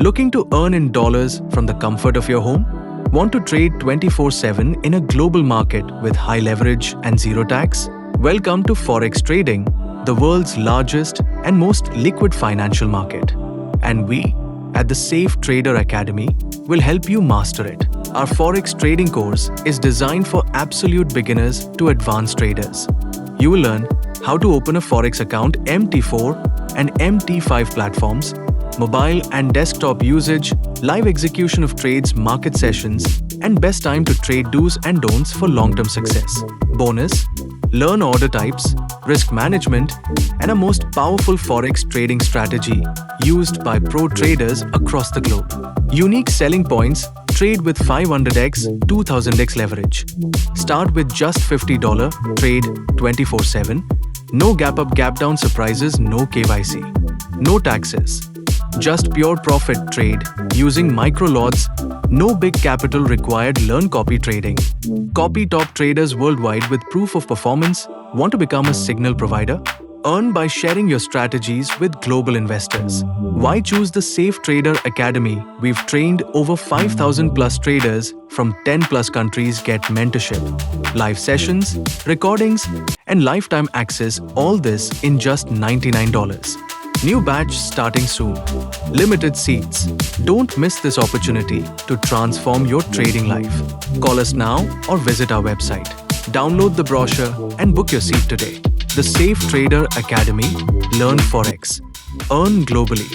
Looking to earn in dollars from the comfort of your home? Want to trade 24/7 in a global market with high leverage and zero tax? Welcome to Forex Trading, the world's largest and most liquid financial market. And we, at the Safe Trader Academy, will help you master it. Our Forex trading course is designed for absolute beginners to advanced traders. You will learn how to open a Forex account MT4 and MT5 platforms, mobile and desktop usage, live execution of trades, market sessions, and best time to trade do's and don'ts for long-term success. Bonus, learn order types, risk management, and a most powerful Forex trading strategy used by pro traders across the globe. Unique selling points: trade with 500x, 2000x leverage. Start with just $50, trade 24/7. No gap up, gap down surprises, no KYC. No taxes. Just pure profit trade using micro lots. No big capital required. Learn copy trading. Copy top traders worldwide with proof of performance. Want to become a signal provider? Earn by sharing your strategies with global investors. Why choose the Safe Trader Academy? We've trained over 5,000 plus traders from 10 plus countries. Get mentorship, live sessions, recordings, and lifetime access. All this in just $99. New batch starting soon. Limited seats. Don't miss this opportunity to transform your trading life. Call us now or visit our website. Download the brochure and book your seat today. The Safe Trader Academy. Learn Forex. Earn globally.